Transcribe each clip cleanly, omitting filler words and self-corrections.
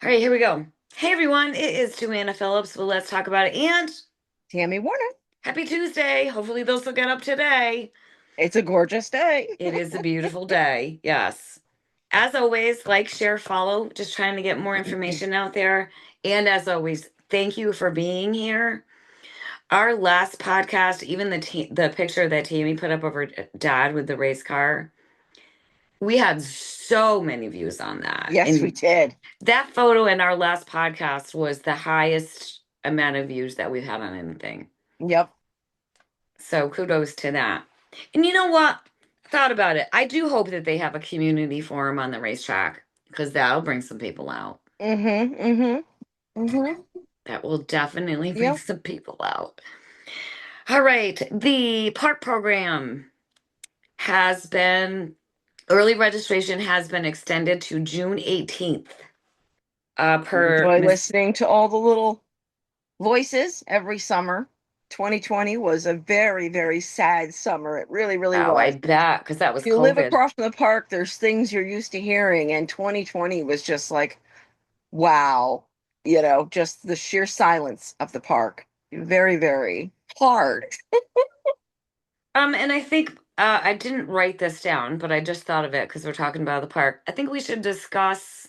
All right, here we go. Hey everyone, it is Joanna Phillips. Well, let's talk about it. And Tammy Warner. happy Tuesday. Hopefully, they'll still get up today. It's a gorgeous day. It is a beautiful day. Yes. As always, like, share, follow, just trying to get more information out there. And as always, thank you for being here. Our last podcast, even the picture that Tammy put up of her dad with the race car, we had so many views on that. Yes, we And did. that photo in our last podcast was the highest amount of views that we've had on anything. Yep. So kudos to that. And you know what? I thought about it. I do hope that they have a community forum on the racetrack because that'll bring some people out. Mm-hmm. Mm-hmm. Mm-hmm. That will definitely bring Yep. some people out. All right. The park program has been, early registration has been extended to June 18th. Per Enjoy Miss. listening to all the little voices every summer. 2020 was a very, very sad summer. It really, really Oh, I was. bet because that was If you live COVID. across from the park, there's things you're used to hearing, and 2020 was just like, wow, just the sheer silence of the park. Very, very hard. And I think I didn't write this down, but I just thought of it because we're talking about the park. I think we should discuss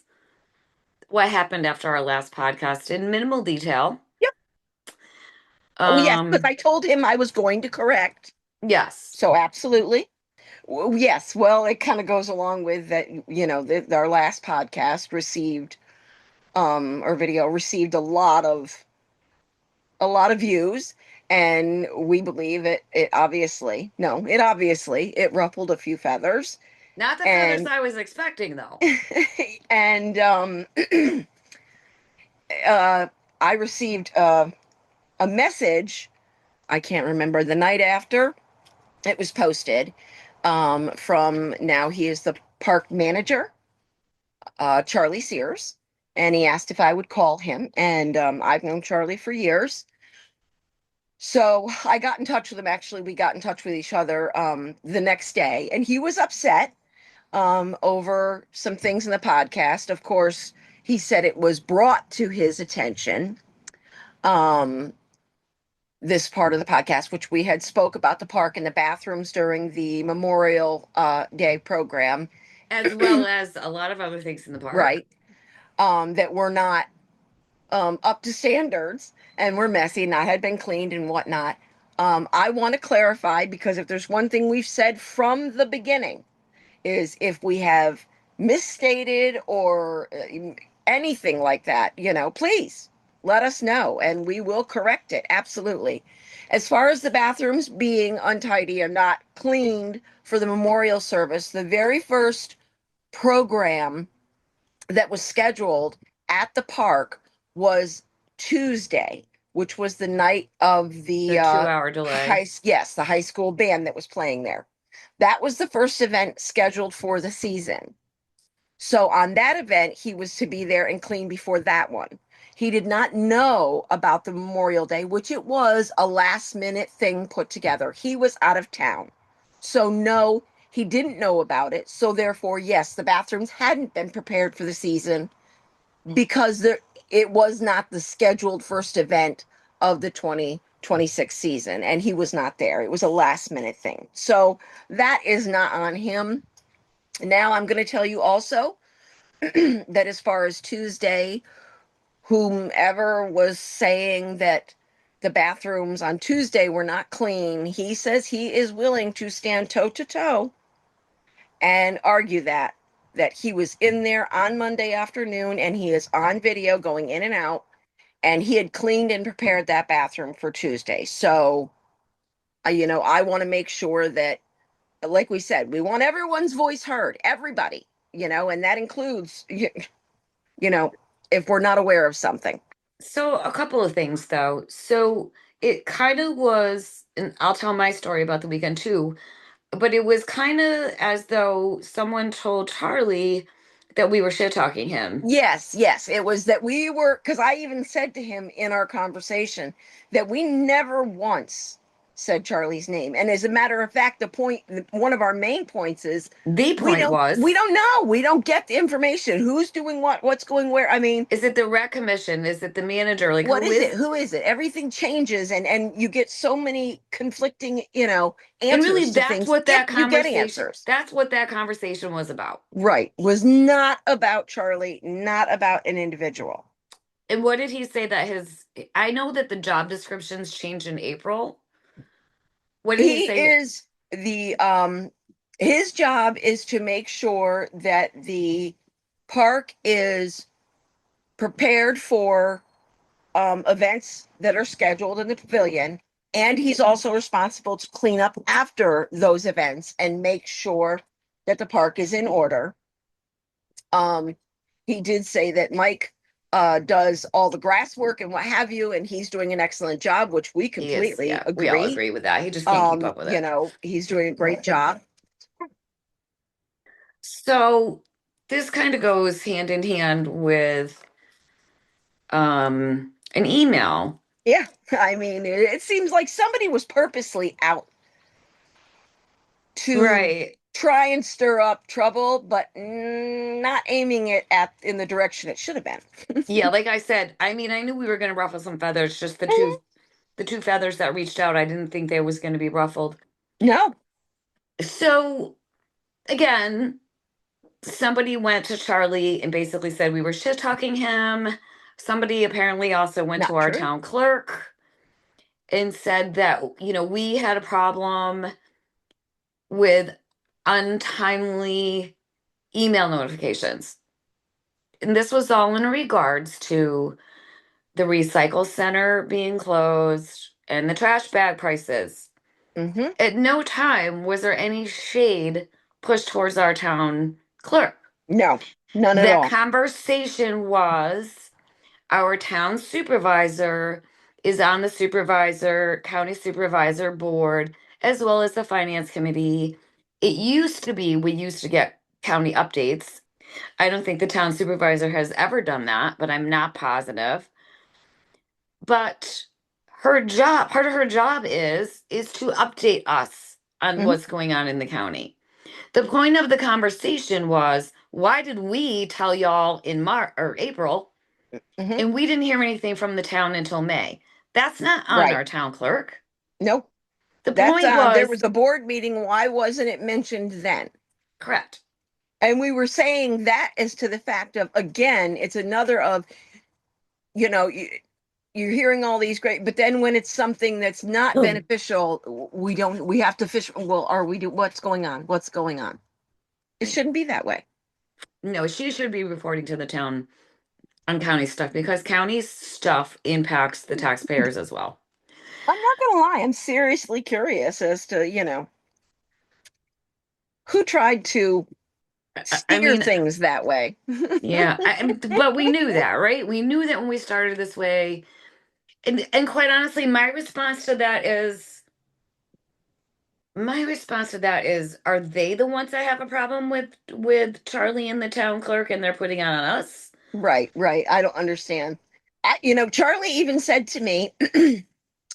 what happened after our last podcast in minimal detail. Yep. Oh, yes, because Um, I told him I was going to correct. yes. So absolutely. Yes. Well, it kind of goes along with that, our last podcast received or video received a lot of views, and we believe it obviously, no, it ruffled a few feathers. Not the feathers And I was expecting, though. and I received a message. I can't remember the night after it was posted, from, now he is the park manager, Charlie Sears, and he asked if I would call him. And I've known Charlie for years. So I got in touch with him. Actually, we got in touch with each other the next day, and he was upset over some things in the podcast. Of course, he said it was brought to his attention, um, this part of the podcast, which we had spoke about the park and the bathrooms during the Memorial Day program, As well as a lot of other things in the park. right? That were not up to standards and were messy, not had been cleaned and whatnot. I want to clarify, because if there's one thing we've said from the beginning, is if we have misstated or anything like that, please let us know and we will correct it. Absolutely. As far as the bathrooms being untidy and not cleaned for the memorial service, the very first program that was scheduled at the park was Tuesday, which was the night of The the 2 hour delay. the high school band that was playing there. That was the first event scheduled for the season. So on that event, he was to be there and clean before that one. He did not know about the Memorial Day, which it was a last minute thing put together. He was out of town. So no, he didn't know about it. So therefore, yes, the bathrooms hadn't been prepared for the season because it was not the scheduled first event of the 2026 season, and he was not there. It was a last minute thing. So that is not on him. Now I'm going to tell you also that as far as Tuesday, whomever was saying that the bathrooms on Tuesday were not clean, he says he is willing to stand toe to toe and argue that he was in there on Monday afternoon and he is on video going in and out, and he had cleaned and prepared that bathroom for Tuesday. So, I want to make sure that, like we said, we want everyone's voice heard, everybody, and that includes, you know, if we're not aware of something. So, a couple of things, though. So, it kind of was, and I'll tell my story about the weekend too, but it was kind of as though someone told Charlie that we were shit talking him. Yes, yes. It was that we were, because I even said to him in our conversation that we never once said Charlie's name. And as a matter of fact, one of our main points is The point we was, don't know. We don't get the information. Who's doing what? What's going where? I mean, is it the rec commission? Is it the manager? Like, what who is it? is? Who is it? Everything changes, and you get so many conflicting, And really, answers to things if you get answers. that's what that conversation was about. Right. Was not about Charlie, not about an individual. And what did he say that I know that the job descriptions changed in April. What did he He say? is the his job is to make sure that the park is prepared for events that are scheduled in the pavilion, and he's also responsible to clean up after those events and make sure that the park is in order. um he did say that Mike does all the grass work and what have you, and he's doing an excellent job, which we He is, completely yeah, we all agree. agree with that. He just can't keep up with it. He's doing a great job. So this kind of goes hand in hand with an email. Yeah, I mean, it seems like somebody was purposely out to Right. try and stir up trouble, but not aiming it at in the direction it should have been. Yeah, like I said, I mean, I knew we were going to ruffle some feathers, just Mhm. the two feathers that reached out, I didn't think they was going to be ruffled. No. So again, somebody went to Charlie and basically said we were shit talking him. Somebody apparently also went to Not our true. town clerk and said that, we had a problem with untimely email notifications. And this was all in regards to the recycle center being closed and the trash bag prices. Hmm. At no time was there any shade pushed towards our town clerk. No, none at The all. conversation was our town supervisor is on the county supervisor board, as well as the finance committee. It used to be we used to get county updates. I don't think the town supervisor has ever done that, but I'm not positive. But part of her job is to update us on Hmm. what's going on in the county. The point of the conversation was, why did we tell y'all in March or April Hmm. and we didn't hear anything from the town until May? That's not on Right. our town clerk. Nope. The That's point there was was a board meeting. Why wasn't it mentioned then? correct. And we were saying that as to the fact of, again, it's another of, you know, you, you're hearing all these great, but then when it's something that's not beneficial, we have to fish. Well, what's going on? What's going on? It shouldn't be that way. No, she should be reporting to the town on county stuff because county stuff impacts the taxpayers as well. I'm not gonna lie, I'm seriously curious as to, who tried to I steer mean, things that way. yeah, but we knew that, right? We knew that when we started this way. And quite honestly, my response to that is, are they the ones that have a problem with Charlie and the town clerk and they're putting it on us? Right, right. I don't understand. Charlie even said to me,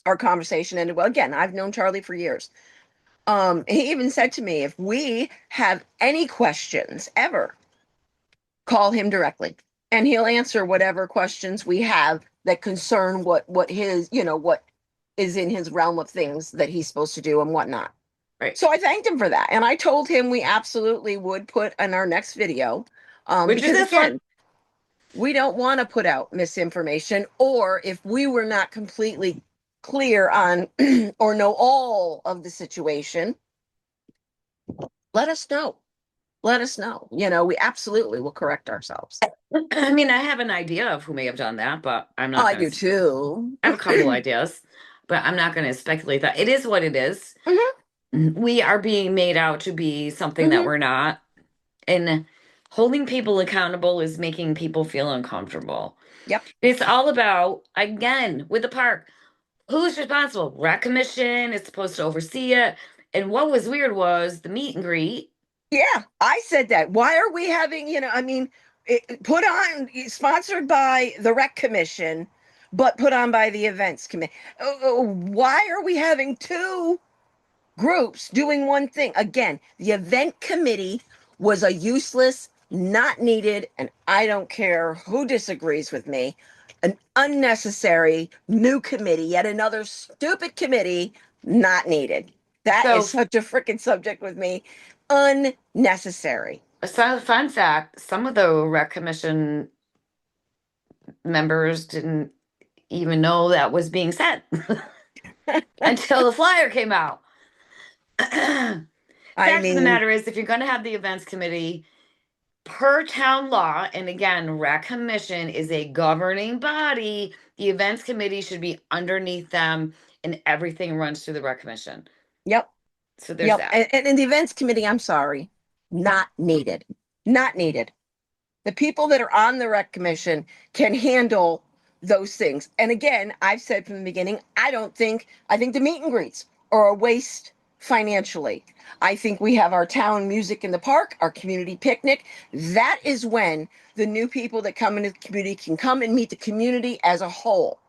our conversation ended well. Again, I've known Charlie for years. He even said to me, if we have any questions ever, call him directly, and he'll answer whatever questions we have that concern what is in his realm of things that he's supposed to do and whatnot. Right. So I thanked him for that, and I told him we absolutely would put in our next video, Which is because this one? again, we don't want to put out misinformation, or if we were not completely clear on or know all of the situation, let us know. Let us know. We absolutely will correct ourselves. I mean, I have an idea of who may have done that, but I'm not I going do to. too. I have a couple ideas, but I'm not going to speculate that. It is what it is. Hmm. We are being made out to be something that Hmm. we're not. And holding people accountable is making people feel uncomfortable. Yep. It's all about, again, with the park, who's responsible? Rec Commission is supposed to oversee it. And what was weird was the meet and greet. Yeah, I said that. Why are we having, I mean, put on, sponsored by the Rec Commission. but put on by the events committee. Why are we having two groups doing one thing? Again, the event committee was a useless, not needed, and I don't care who disagrees with me, an unnecessary new committee, yet another stupid committee, not needed. That is So, such a freaking subject with me. Unnecessary. so fun fact, some of the rec commission members didn't even know that was being said until the flyer came out. Fact I of the mean, matter is, if you're going to have the events committee, per town law, and again, rec commission is a governing body, the events committee should be underneath them, and everything runs through the rec commission. yep, So there's yep. that. And in the events committee, I'm sorry, not needed. Not needed. The people that are on the rec commission can handle those things. And again, I've said from the beginning, I think the meet and greets are a waste financially. I think we have our town music in the park, our community picnic. That is when the new people that come into the community can come and meet the community as a whole.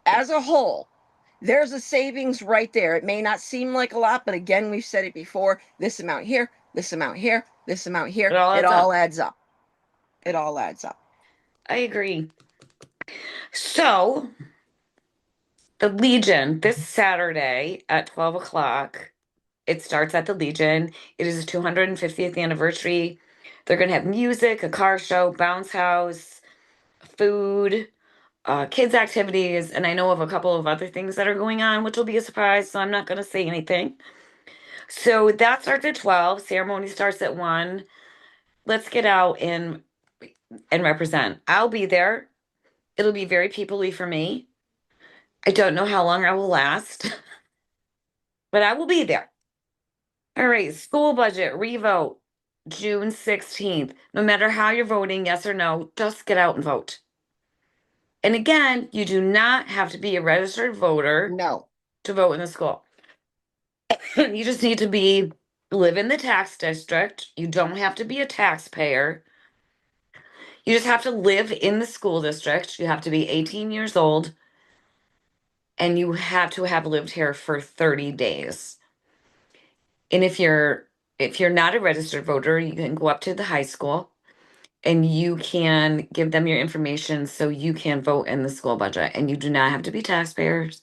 As a whole, there's a savings right there. It may not seem like a lot, but again, we've said it before, this amount here, this amount here, this amount It here, all it adds all up. adds up. It all adds up. I agree. So the Legion this Saturday at 12 o'clock. It starts at the Legion. It is the 250th anniversary. They're going to have music, a car show, bounce house, food, kids' activities, and I know of a couple of other things that are going on, which will be a surprise, so I'm not going to say anything. So that starts at 12. Ceremony starts at 1. Let's get out and represent. I'll be there. It'll be very peoply for me. I don't know how long I will last, but I will be there. All right, school budget revote June 16th. No matter how you're voting, yes or no, just get out and vote. And again, you do not have to be a registered voter No. to vote in the school. You just need to live in the tax district. You don't have to be a taxpayer. You just have to live in the school district. You have to be 18 years old and you have to have lived here for 30 days. And if you're not a registered voter, you can go up to the high school and you can give them your information so you can vote in the school budget. And you do not have to be taxpayers.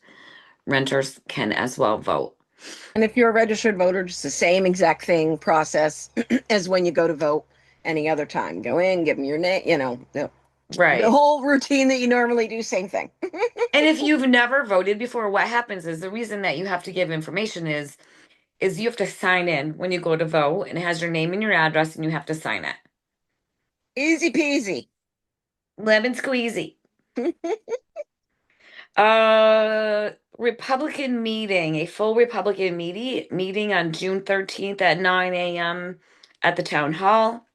Renters can as well vote. And if you're a registered voter, it's the same exact thing process as when you go to vote any other time. Go in, give them your name, the Right. whole routine that you normally do, same thing. And if you've never voted before, what happens is the reason that you have to give information is you have to sign in when you go to vote and it has your name and your address and you have to sign it. Easy peasy. Lemon squeezy. Republican meeting, a full Republican meeting on June 13th at 9 a.m. at the town hall.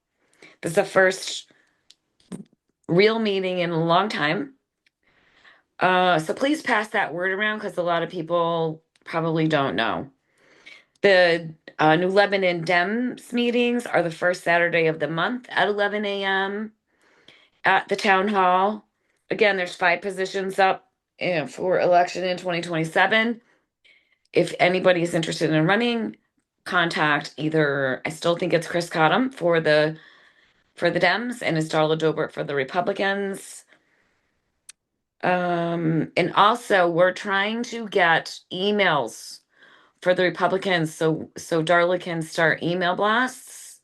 This is the first real meeting in a long time. So please pass that word around because a lot of people probably don't know. The New Lebanon Dems meetings are the first Saturday of the month at 11 a.m. at the town hall. Again, there's 5 positions up for election in 2027. If anybody is interested in running, contact either, I still think it's Chris Cottom for the Dems and Estarla Dobert for the Republicans. And also we're trying to get emails for the Republicans so Darla can start email blasts.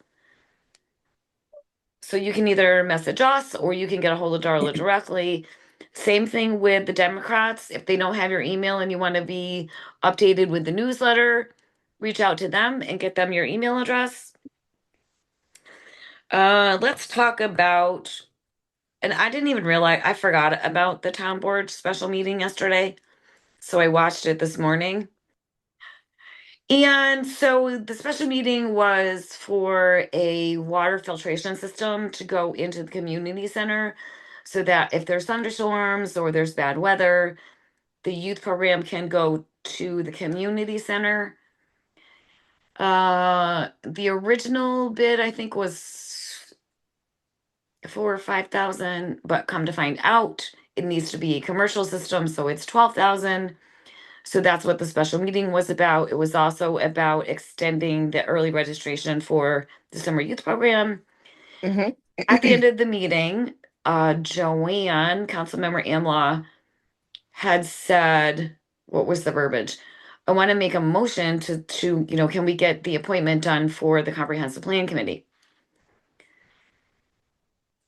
So you can either message us or you can get a hold of Darla directly. Same thing with the Democrats. If they don't have your email and you want to be updated with the newsletter, reach out to them and get them your email address. Let's talk about, and I didn't even realize, I forgot about the town board special meeting yesterday. So I watched it this morning. And so the special meeting was for a water filtration system to go into the community center so that if there's thunderstorms or there's bad weather, the youth program can go to the community center. The original bid I think was 4 or 5,000, but come to find out it needs to be a commercial system, so it's 12,000. So that's what the special meeting was about. It was also about extending the early registration for the summer youth program. Hmm. At the end of the meeting, Joanne, Councilmember Amlaw, had said, what was the verbiage? I want to make a motion to can we get the appointment done for the comprehensive plan committee?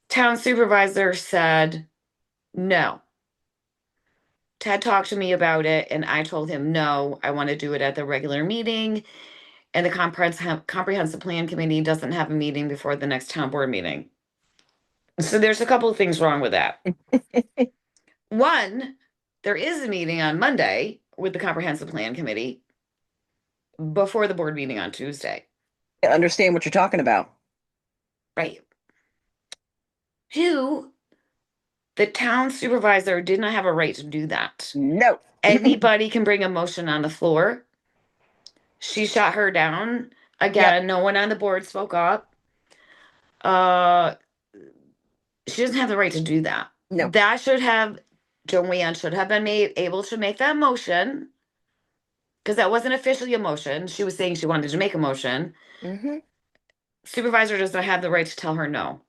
Town supervisor said no. Ted talked to me about it, and I told him no, I want to do it at the regular meeting. And the comprehensive plan committee doesn't have a meeting before the next town board meeting. So there's a couple of things wrong with that. One, there is a meeting on Monday with the comprehensive plan committee before the board meeting on Tuesday. I understand what you're talking about. Right. Two, the town supervisor did not have a right to do that. No. Anybody can bring a motion on the floor. She shot her down. Yep. Again, no one on the board spoke up. Uh, she doesn't have the right to do that. No. That should have Joanne should have been made able to make that motion because that wasn't officially a motion. She was saying she wanted to make a motion. Hmm. Supervisor does not have the right to tell her no.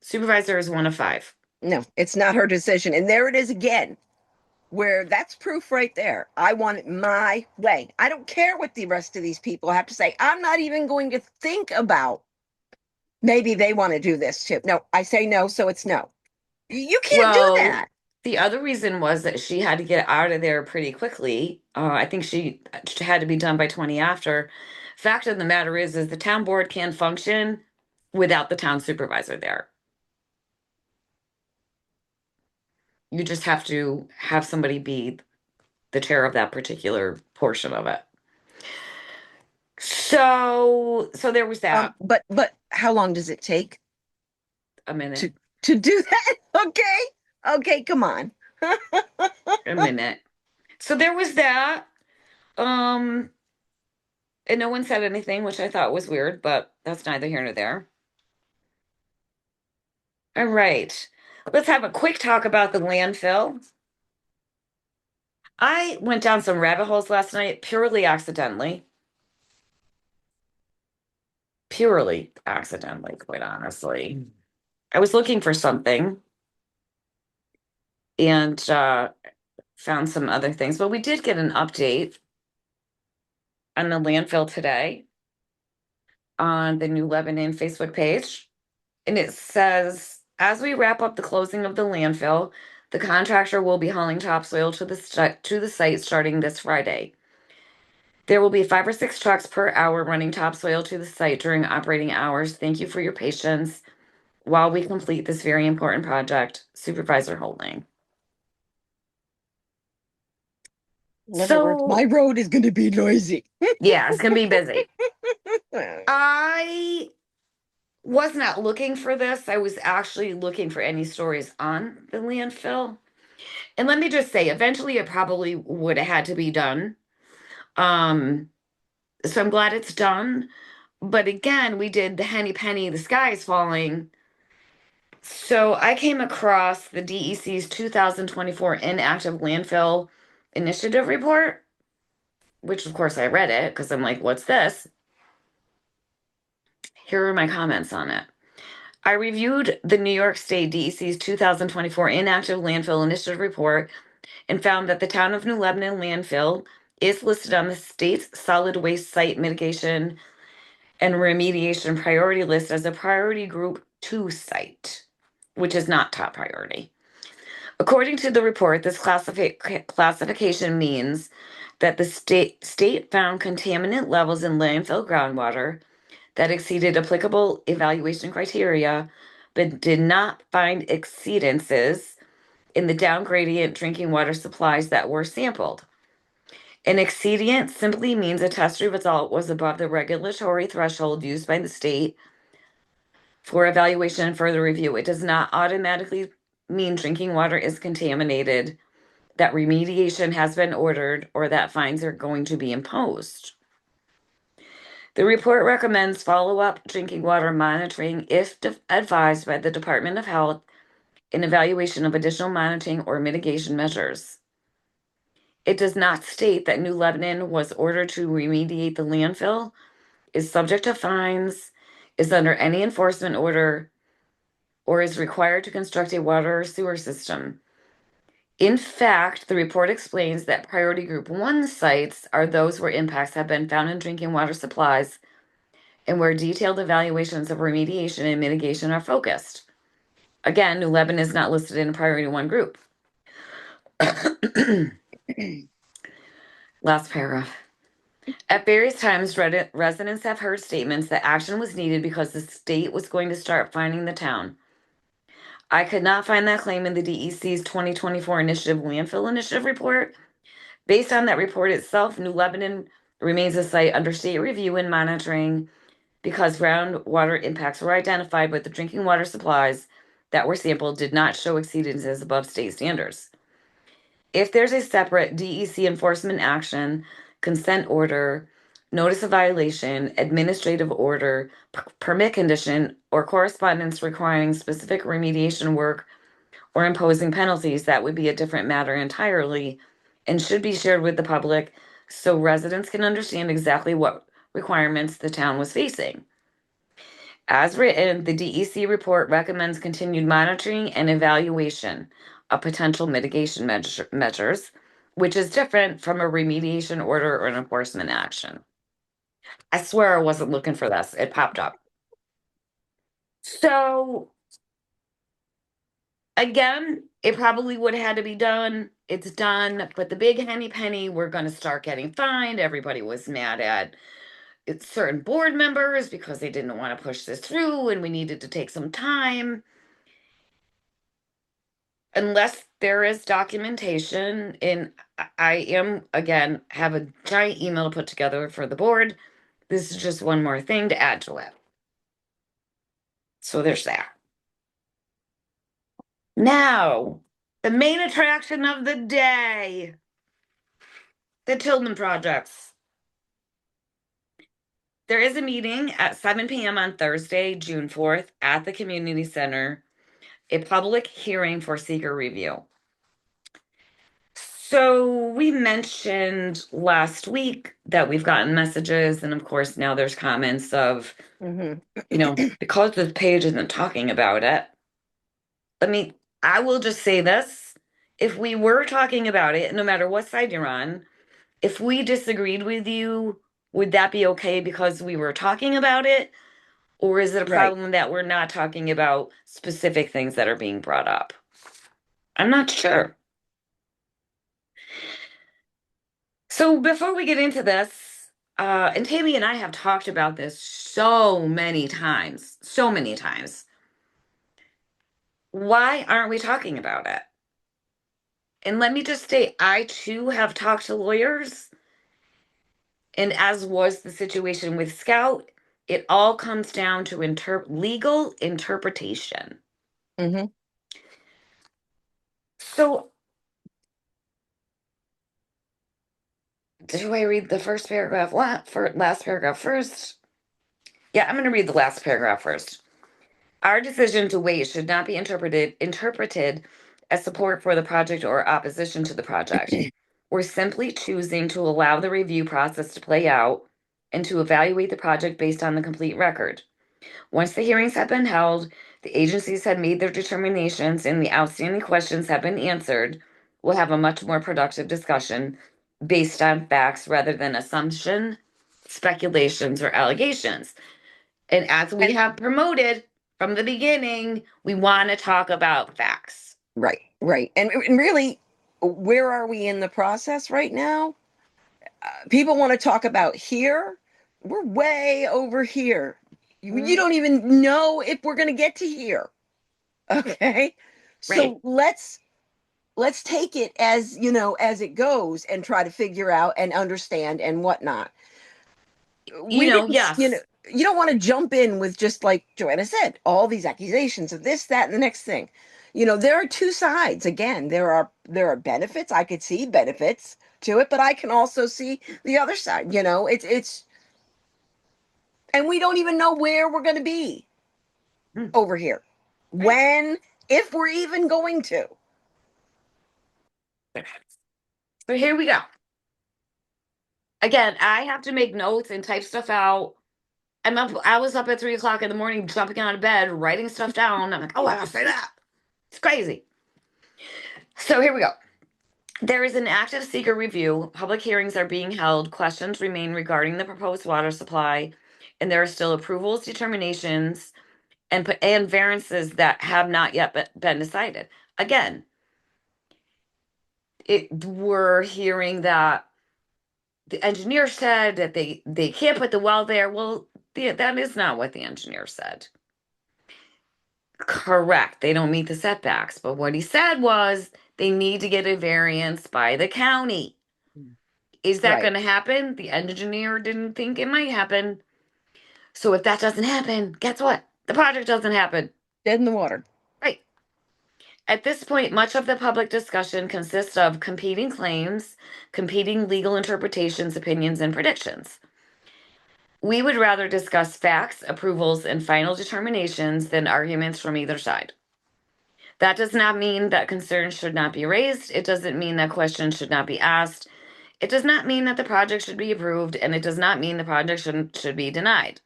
Supervisor is one of five. No, it's not her decision. And there it is again, where that's proof right there. I want it my way. I don't care what the rest of these people have to say. I'm not even going to think about maybe they want to do this too. No, I say no, so it's no. You can't do Well, that. the other reason was that she had to get out of there pretty quickly. I think she had to be done by 20 after. Fact of the matter is the town board can function without the town supervisor there. You just have to have somebody be the chair of that particular portion of it. So there was that. But how long does it take A minute, to to do that? Okay. Okay, come on. a minute. So there was that. Um, and no one said anything, which I thought was weird, but that's neither here nor there. All right. Let's have a quick talk about the landfill. I went down some rabbit holes last night purely accidentally. Purely accidentally, quite honestly. I was looking for something and found some other things, but we did get an update on the landfill today on the New Lebanon Facebook page. And it says, as we wrap up the closing of the landfill, the contractor will be hauling topsoil to the site starting this Friday. There will be 5 or 6 trucks per hour running topsoil to the site during operating hours. Thank you for your patience while we complete this very important project. Supervisor Holding. In other words, my So, road is going to be noisy. yeah, it's going to be busy. I was not looking for this. I was actually looking for any stories on the landfill. And let me just say, eventually it probably would have had to be done. Um, so I'm glad it's done. But again, we did the Henny Penny, the sky is falling. So I came across the DEC's 2024 inactive landfill initiative report, which of course I read it because I'm like, what's this? Here are my comments on it. I reviewed the New York State DEC's 2024 inactive landfill initiative report and found that the town of New Lebanon landfill is listed on the state's solid waste site mitigation and remediation priority list as a priority group 2 site, which is not top priority. According to the report, this classification means that the state found contaminant levels in landfill groundwater that exceeded applicable evaluation criteria, but did not find exceedances in the down gradient drinking water supplies that were sampled. An exceedant simply means a test result was above the regulatory threshold used by the state for evaluation and further review. It does not automatically mean drinking water is contaminated, that remediation has been ordered, or that fines are going to be imposed. The report recommends follow up drinking water monitoring if advised by the Department of Health an evaluation of additional monitoring or mitigation measures. It does not state that New Lebanon was ordered to remediate the landfill, is subject to fines, is under any enforcement order, or is required to construct a water or sewer system. In fact, the report explains that priority group 1 sites are those where impacts have been found in drinking water supplies and where detailed evaluations of remediation and mitigation are focused. Again, New Lebanon is not listed in a priority 1 group. Last paragraph. At various times, residents have heard statements that action was needed because the state was going to start fining the town. I could not find that claim in the DEC's 2024 Initiative Landfill Initiative report. Based on that report itself, New Lebanon remains a site under state review and monitoring because groundwater impacts were identified, but the drinking water supplies that were sampled did not show exceedances above state standards. If there's a separate DEC enforcement action, consent order, notice of violation, administrative order, permit condition, or correspondence requiring specific remediation work or imposing penalties, that would be a different matter entirely and should be shared with the public so residents can understand exactly what requirements the town was facing. As written, the DEC report recommends continued monitoring and evaluation of potential mitigation measures, which is different from a remediation order or an enforcement action. I swear I wasn't looking for this. It popped up. So, again, it probably would have had to be done. It's done. But the big henny penny, we're going to start getting fined. Everybody was mad at certain board members because they didn't want to push this through and we needed to take some time. Unless there is documentation, and I am, again, have a giant email to put together for the board. This is just one more thing to add to it. So there's that. Now, the main attraction of the day, the Tilden Projects. There is a meeting at 7 p.m. on Thursday, June 4th at the community center, a public hearing for seeker review. So we mentioned last week that we've gotten messages, and of course now there's comments of, because this page isn't talking about it. I will just say this. If we were talking about it, no matter what side you're on, if we disagreed with you, would that be okay because we were talking about it? Or is it a Right. problem that we're not talking about specific things that are being brought up? I'm not sure. So before we get into this, and Tammy and I have talked about this so many times, so many times. Why aren't we talking about it? And let me just state, I too have talked to lawyers, and as was the situation with Scout, it all comes down to legal interpretation. Mm-hmm. So, do I read the first paragraph last paragraph first? Yeah, I'm going to read the last paragraph first. Our decision to wait should not be interpreted as support for the project or opposition to the project. We're simply choosing to allow the review process to play out and to evaluate the project based on the complete record. Once the hearings have been held, the agencies have made their determinations, and the outstanding questions have been answered, we'll have a much more productive discussion based on facts rather than assumption, speculations, or allegations. And as we And have promoted from the beginning, we want to talk about facts. right. And really, where are we in the process right now? People want to talk about here. We're way over here. You Mm, don't even know if we're going to get to here. Okay. right. So let's take it as as it goes and try to figure out and understand and whatnot. We didn't, Yes. you don't want to jump in with, just like Joanna said, all these accusations of this, that, and the next thing. There are two sides. Again, there are benefits. I could see benefits to it, but I can also see the other side. It's and we don't even know where we're going to be Mm, over here. right. When if we're even going to. So here we go. Again, I have to make notes and type stuff out. I was up at 3 o'clock in the morning, jumping out of bed, writing stuff down. I'm like, oh, I gotta say that. It's crazy. So here we go. There is an active seeker review. Public hearings are being held. Questions remain regarding the proposed water supply, and there are still approvals, determinations, and variances that have not yet been decided. Again, we're hearing that the engineer said that they can't put the well there. Well, that is not what the engineer said. Correct. They don't meet the setbacks. But what he said was they need to get a variance by the county. Is that Right. going to happen? The engineer didn't think it might happen. So if that doesn't happen, guess what? The project doesn't happen. Dead in the water. Right. At this point, much of the public discussion consists of competing claims, competing legal interpretations, opinions, and predictions. We would rather discuss facts, approvals, and final determinations than arguments from either side. That does not mean that concerns should not be raised. It doesn't mean that questions should not be asked. It does not mean that the project should be approved, and it does not mean the project should be denied.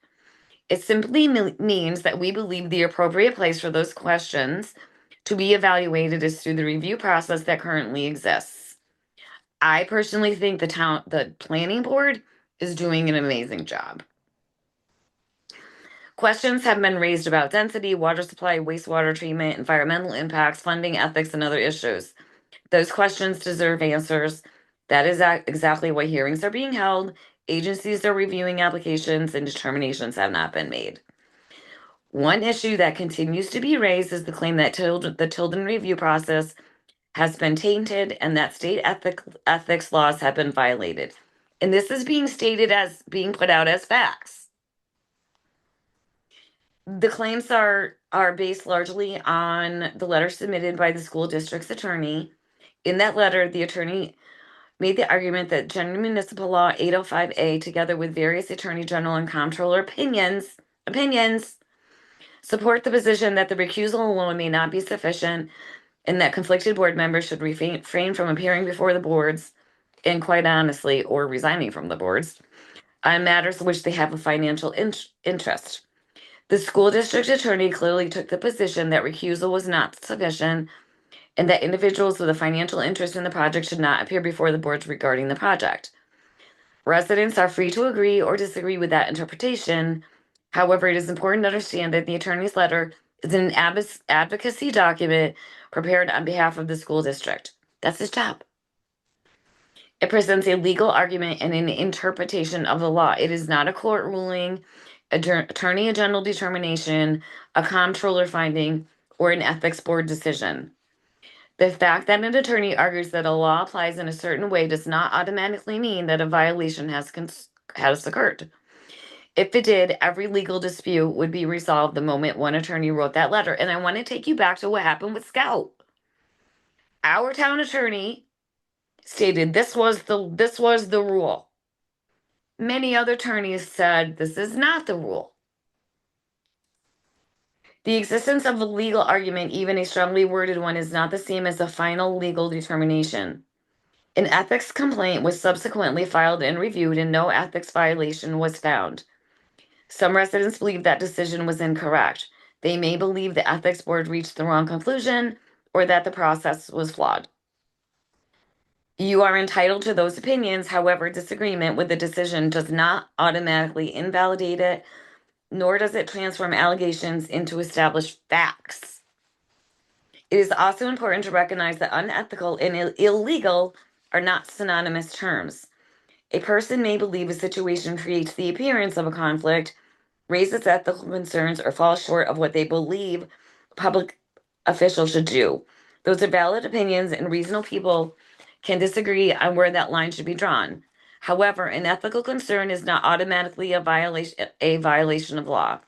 It simply means that we believe the appropriate place for those questions to be evaluated is through the review process that currently exists. I personally think the planning board is doing an amazing job. Questions have been raised about density, water supply, wastewater treatment, environmental impacts, funding, ethics, and other issues. Those questions deserve answers. That is exactly why hearings are being held. Agencies are reviewing applications and determinations have not been made. One issue that continues to be raised is the claim that the Tilden review process has been tainted and that state ethics laws have been violated. And this is being stated as being put out as facts. The claims are based largely on the letter submitted by the school district's attorney. In that letter, the attorney made the argument that General Municipal Law 805A, together with various Attorney General and Comptroller opinions, support the position that the recusal alone may not be sufficient and that conflicted board members should refrain from appearing before the boards and, quite honestly, or resigning from the boards on matters in which they have a financial interest. The school district attorney clearly took the position that recusal was not sufficient and that individuals with a financial interest in the project should not appear before the boards regarding the project. Residents are free to agree or disagree with that interpretation. However, it is important to understand that the attorney's letter is an advocacy document prepared on behalf of the school district. That's his job. It presents a legal argument and an interpretation of the law. It is not a court ruling, attorney general determination, a comptroller finding, or an ethics board decision. The fact that an attorney argues that a law applies in a certain way does not automatically mean that a violation has occurred. If it did, every legal dispute would be resolved the moment one attorney wrote that letter. And I want to take you back to what happened with Scout. Our town attorney stated this was the rule. Many other attorneys said this is not the rule. The existence of a legal argument, even a strongly worded one, is not the same as a final legal determination. An ethics complaint was subsequently filed and reviewed, and no ethics violation was found. Some residents believe that decision was incorrect. They may believe the ethics board reached the wrong conclusion or that the process was flawed. You are entitled to those opinions. However, disagreement with the decision does not automatically invalidate it, nor does it transform allegations into established facts. It is also important to recognize that unethical and illegal are not synonymous terms. A person may believe a situation creates the appearance of a conflict, raises ethical concerns, or falls short of what they believe public officials should do. Those are valid opinions, and reasonable people can disagree on where that line should be drawn. However, an ethical concern is not automatically a violation of law.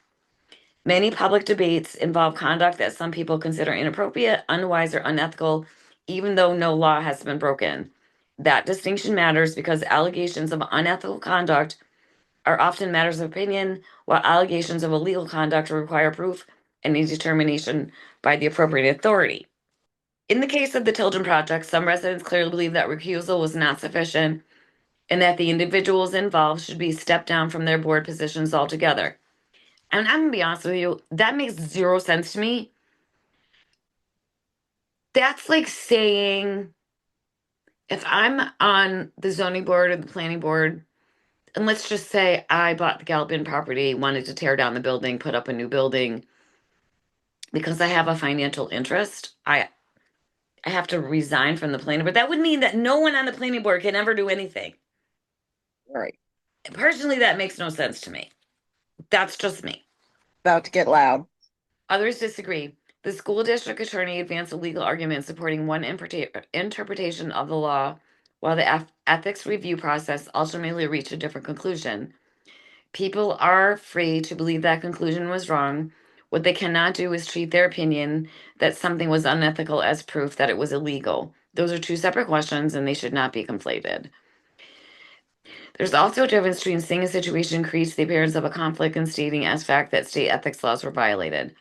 Many public debates involve conduct that some people consider inappropriate, unwise, or unethical, even though no law has been broken. That distinction matters because allegations of unethical conduct are often matters of opinion, while allegations of illegal conduct require proof any determination by the appropriate authority. In the case of the Tilden Project, some residents clearly believe that recusal was not sufficient and that the individuals involved should be stepped down from their board positions altogether. And I'm gonna be honest with you, that makes zero sense to me. That's like saying if I'm on the zoning board or the planning board, and let's just say I bought the Galpin property, wanted to tear down the building, put up a new building, because I have a financial interest, I have to resign from the planning board. That would mean that no one on the planning board can ever do anything. Right. Personally, that makes no sense to me. That's just me. About to get loud. Others disagree. The school district attorney advanced a legal argument supporting one interpretation of the law, while the ethics review process ultimately reached a different conclusion. People are free to believe that conclusion was wrong. What they cannot do is treat their opinion that something was unethical as proof that it was illegal. Those are two separate questions and they should not be conflated. There's also a difference between saying a situation creates the appearance of a conflict and stating as fact that state ethics laws were violated.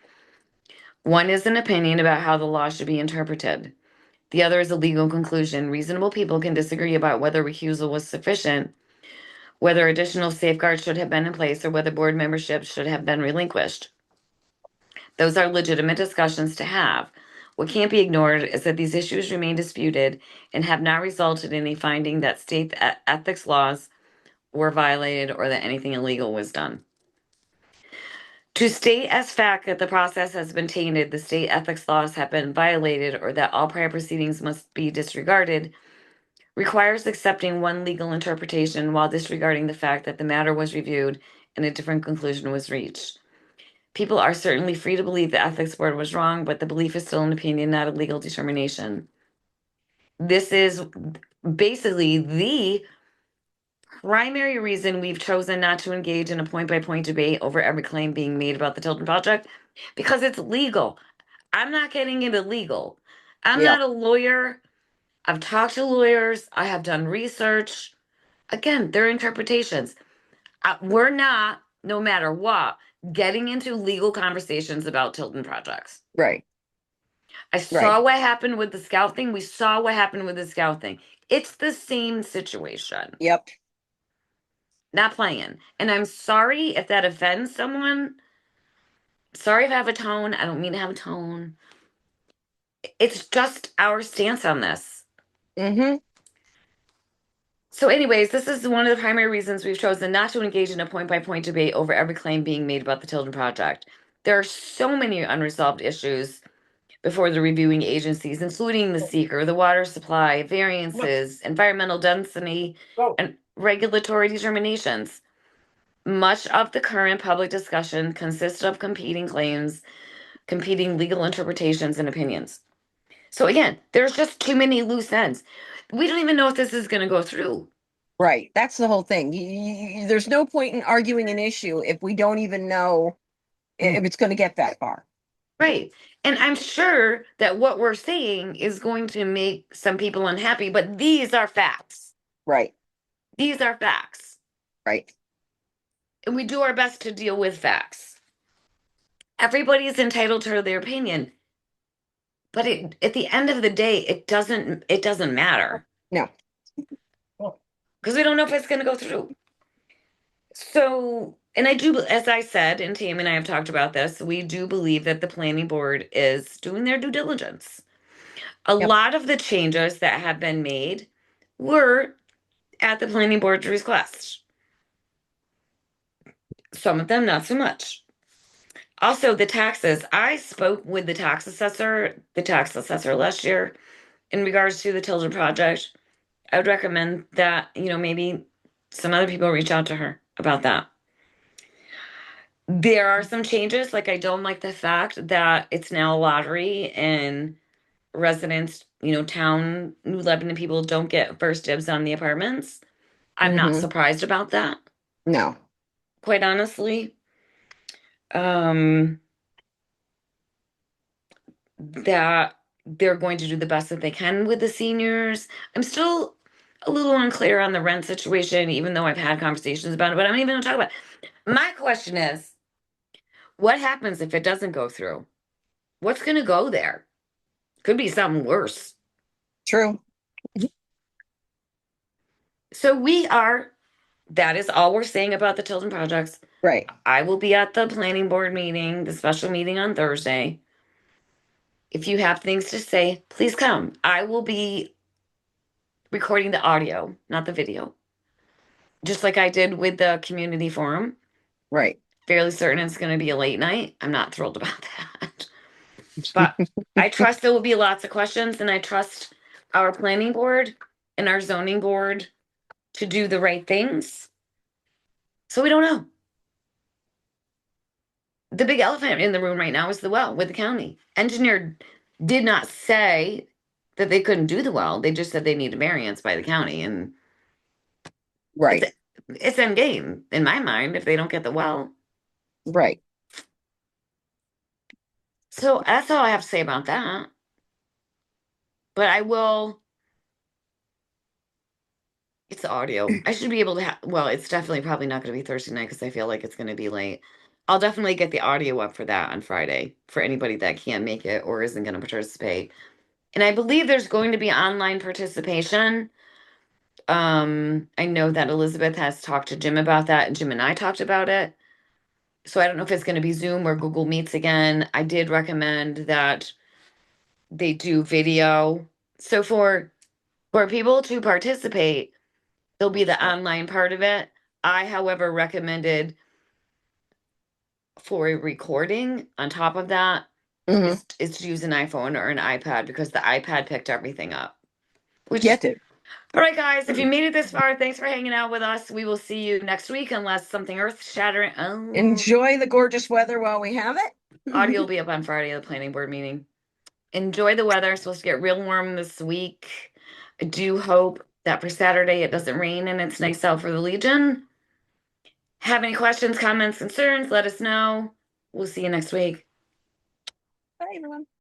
One is an opinion about how the law should be interpreted. The other is a legal conclusion. Reasonable people can disagree about whether recusal was sufficient, whether additional safeguards should have been in place, or whether board membership should have been relinquished. Those are legitimate discussions to have. What can't be ignored is that these issues remain disputed and have not resulted in a finding that state ethics laws were violated or that anything illegal was done. To state as fact that the process has been tainted, the state ethics laws have been violated, or that all prior proceedings must be disregarded requires accepting one legal interpretation while disregarding the fact that the matter was reviewed and a different conclusion was reached. People are certainly free to believe the ethics board was wrong, but the belief is still an opinion, not a legal determination. This is basically the primary reason we've chosen not to engage in a point by point debate over every claim being made about the Tilden Project because it's legal. I'm not getting into legal. I'm Yep. not a lawyer. I've talked to lawyers, I have done research. Again, their interpretations. We're not, no matter what, getting into legal conversations about Tilden projects. Right. I Right. saw what happened with the scout thing. We saw what happened with the scout thing. It's the same situation. Yep. Not playing. And I'm sorry if that offends someone. Sorry if I have a tone. I don't mean to have a tone. It's just our stance on this. Mm-hmm. So, anyways, this is one of the primary reasons we've chosen not to engage in a point by point debate over every claim being made about the Tilden Project. There are so many unresolved issues before the reviewing agencies, including the seeker, the water supply, variances, environmental density, and regulatory determinations. Much of the current public discussion consists of competing claims, competing legal interpretations, and opinions. So, again, there's just too many loose ends. We don't even know if this is going to go through. Right. That's the whole thing. There's no point in arguing an issue if we don't even know if it's going to get that far. Right. And I'm sure that what we're saying is going to make some people unhappy, but these are facts. Right. These are facts. Right. And we do our best to deal with facts. Everybody is entitled to their opinion, but at the end of the day, it doesn't matter No. because we don't know if it's going to go through. So, and I do, as I said, and Tammy and I have talked about this, we do believe that the planning board is doing their due diligence. A Yep. lot of the changes that have been made were at the planning board's request. Some of them not so much. Also, the taxes. I spoke with the tax assessor last year in regards to the Tilden project. I would recommend that, maybe some other people reach out to her about that. There are some changes, like I don't like the fact that it's now a lottery and residents, town New Lebanon people don't get first dibs on the apartments. I'm not Mm-hmm. surprised about that, No. quite honestly. Um, that they're going to do the best that they can with the seniors. I'm still a little unclear on the rent situation, even though I've had conversations about it, but I'm not even gonna talk about it. My question is, What happens if it doesn't go through? What's going to go there? Could be something worse. True. So that is all we're saying about the Tilden projects. Right. I will be at the planning board meeting, the special meeting on Thursday. If you have things to say, please come. I will be recording the audio, not the video, just like I did with the community forum. Right. Fairly certain it's going to be a late night. I'm not thrilled about that. But I trust there will be lots of questions, and I trust our planning board and our zoning board to do the right things. So we don't know. The big elephant in the room right now is the well with the county. Engineer did not say that they couldn't do the well. They just said they need a variance by the county, and it's Right. it's end game in my mind if they don't get the well. Right. So that's all I have to say about that. But I will. It's audio. I should be able to have. Well, it's definitely probably not going to be Thursday night because I feel like it's going to be late. I'll definitely get the audio up for that on Friday for anybody that can't make it or isn't going to participate. And I believe there's going to be online participation. I know that Elizabeth has talked to Jim about that, and Jim and I talked about it. So I don't know if it's going to be Zoom or Google Meets again. I did recommend that they do video. So for people to participate, there'll be the online part of it. I, however, recommended for a recording on top of that Hmm. is to use an iPhone or an iPad because the iPad picked everything up. Which Get it. all right, guys, if you made it this far, thanks for hanging out with us. We will see you next week unless something earth shattering. Oh, Enjoy the gorgeous weather while we have audio will it. be up on Friday at the planning board meeting. Enjoy the weather. It's supposed to get real warm this week. I do hope that for Saturday it doesn't rain and it's nice out for the Legion. Have any questions, comments, concerns? Let us know. We'll see you next week. Bye, everyone.